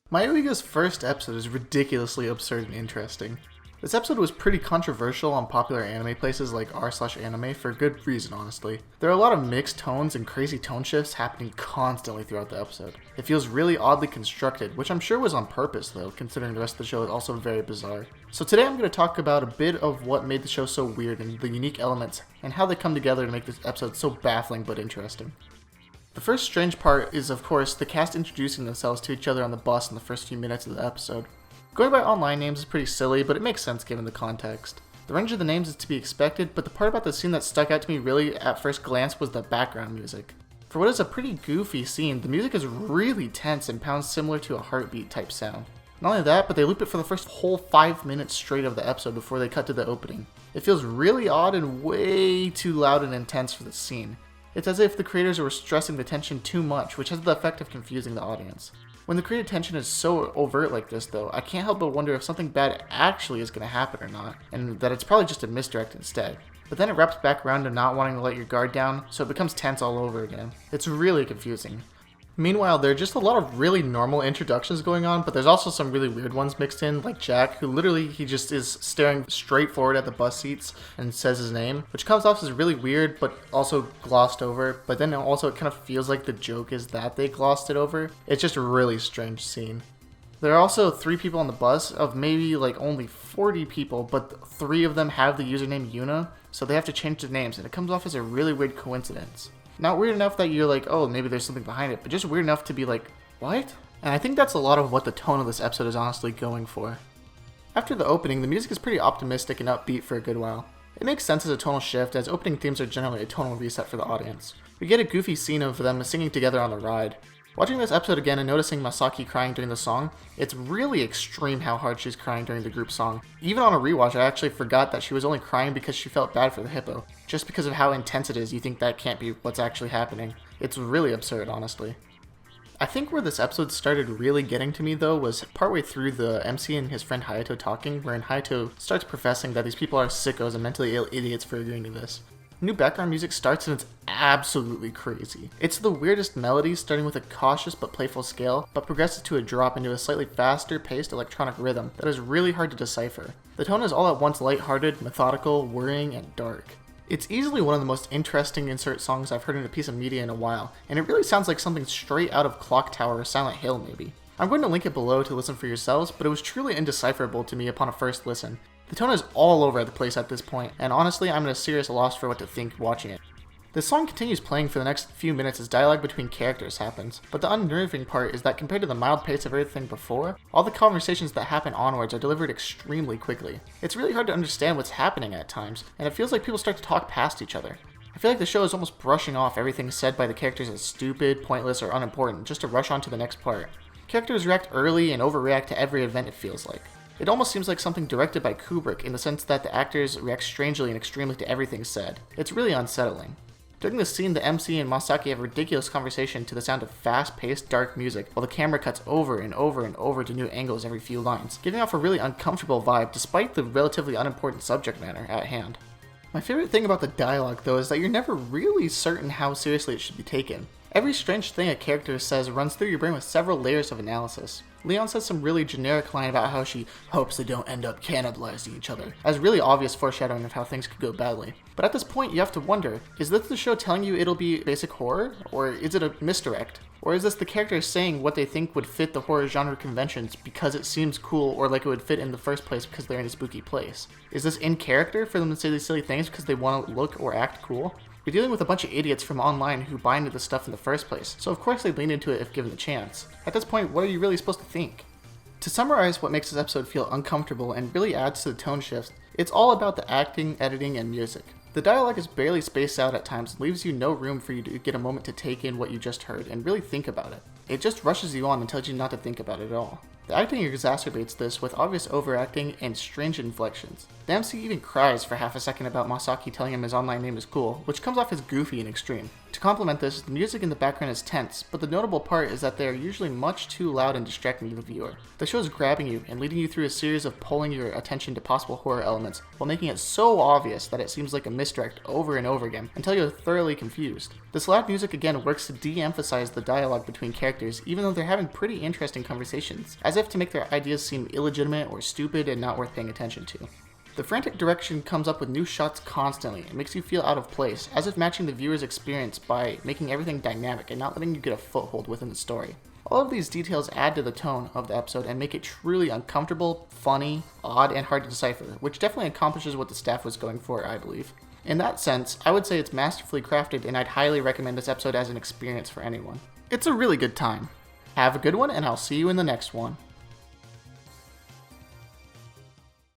Mayoiga's first episode is ridiculously absurd and interesting. This episode was pretty controversial on popular anime places like r/anime for good reason, honestly. There are a lot of mixed tones and crazy tone shifts happening constantly throughout the episode. It feels really oddly constructed, which I'm sure was on purpose though, considering the rest of the show is also very bizarre. So today I'm going to talk about a bit of what made the show so weird and the unique elements, and how they come together to make this episode so baffling but interesting. The first strange part is, of course, the cast introducing themselves to each other on the bus in the first few minutes of the episode. Going by online names is pretty silly, but it makes sense given the context. The range of the names is to be expected, but the part about the scene that stuck out to me really at first glance was the background music. For what is a pretty goofy scene, the music is really tense and pounds similar to a heartbeat type sound. Not only that, but they loop it for the first whole 5 minutes straight of the episode before they cut to the opening. It feels really odd and way too loud and intense for the scene. It's as if the creators were stressing the tension too much, which has the effect of confusing the audience. When the created tension is so overt like this though, I can't help but wonder if something bad actually is going to happen or not, and that it's probably just a misdirect instead. But then it wraps back around to not wanting to let your guard down, so it becomes tense all over again. It's really confusing. Meanwhile, there are just a lot of really normal introductions going on, but there's also some really weird ones mixed in, like Jack, who literally he just is staring straight forward at the bus seats and says his name, which comes off as really weird, but also glossed over. But then also it kind of feels like the joke is that they glossed it over. It's just a really strange scene. There are also 3 people on the bus, of maybe like only 40 people, but 3 of them have the username Yuna, so they have to change their names, and it comes off as a really weird coincidence. Not weird enough that you're like, oh, maybe there's something behind it, but just weird enough to be like, what? And I think that's a lot of what the tone of this episode is honestly going for. After the opening, the music is pretty optimistic and upbeat for a good while. It makes sense as a tonal shift, as opening themes are generally a tonal reset for the audience. We get a goofy scene of them singing together on the ride. Watching this episode again and noticing Masaki crying during the song, it's really extreme how hard she's crying during the group song. Even on a rewatch, I actually forgot that she was only crying because she felt bad for the hippo. Just because of how intense it is, you think that can't be what's actually happening. It's really absurd, honestly. I think where this episode started really getting to me though was partway through the MC and his friend Hayato talking, wherein Hayato starts professing that these people are sickos and mentally ill idiots for agreeing to this. New background music starts and it's absolutely crazy. It's the weirdest melody, starting with a cautious but playful scale, but progresses to a drop into a slightly faster paced electronic rhythm that is really hard to decipher. The tone is all at once lighthearted, methodical, worrying, and dark. It's easily one of the most interesting insert songs I've heard in a piece of media in a while, and it really sounds like something straight out of Clock Tower or Silent Hill maybe. I'm going to link it below to listen for yourselves, but it was truly indecipherable to me upon a first listen. The tone is all over the place at this point, and honestly I'm at a serious loss for what to think watching it. The song continues playing for the next few minutes as dialogue between characters happens, but the unnerving part is that compared to the mild pace of everything before, all the conversations that happen onwards are delivered extremely quickly. It's really hard to understand what's happening at times, and it feels like people start to talk past each other. I feel like the show is almost brushing off everything said by the characters as stupid, pointless, or unimportant, just to rush on to the next part. Characters react early and overreact to every event it feels like. It almost seems like something directed by Kubrick in the sense that the actors react strangely and extremely to everything said. It's really unsettling. During this scene, the MC and Masaki have a ridiculous conversation to the sound of fast-paced, dark music, while the camera cuts over and over and over to new angles every few lines, giving off a really uncomfortable vibe despite the relatively unimportant subject matter at hand. My favorite thing about the dialogue, though, is that you're never really certain how seriously it should be taken. Every strange thing a character says runs through your brain with several layers of analysis. Leon says some really generic line about how she hopes they don't end up cannibalizing each other, as really obvious foreshadowing of how things could go badly. But at this point you have to wonder, is this the show telling you it'll be basic horror, or is it a misdirect? Or is this the characters saying what they think would fit the horror genre conventions because it seems cool or like it would fit in the first place because they're in a spooky place? Is this in character for them to say these silly things because they want to look or act cool? You're dealing with a bunch of idiots from online who buy into this stuff in the first place, so of course they'd lean into it if given the chance. At this point, what are you really supposed to think? To summarize what makes this episode feel uncomfortable and really adds to the tone shifts, it's all about the acting, editing, and music. The dialogue is barely spaced out at times and leaves you no room for you to get a moment to take in what you just heard and really think about it. It just rushes you on and tells you not to think about it at all. The acting exacerbates this with obvious overacting and strange inflections. The MC even cries for half a second about Masaki telling him his online name is cool, which comes off as goofy and extreme. To complement this, the music in the background is tense, but the notable part is that they are usually much too loud and distracting to the viewer. The show is grabbing you and leading you through a series of pulling your attention to possible horror elements, while making it so obvious that it seems like a misdirect over and over again, until you're thoroughly confused. This loud music again works to de-emphasize the dialogue between characters, even though they're having pretty interesting conversations, as if to make their ideas seem illegitimate or stupid and not worth paying attention to. The frantic direction comes up with new shots constantly and makes you feel out of place, as if matching the viewer's experience by making everything dynamic and not letting you get a foothold within the story. All of these details add to the tone of the episode and make it truly uncomfortable, funny, odd, and hard to decipher, which definitely accomplishes what the staff was going for, I believe. In that sense, I would say it's masterfully crafted, and I'd highly recommend this episode as an experience for anyone. It's a really good time. Have a good one, and I'll see you in the next one.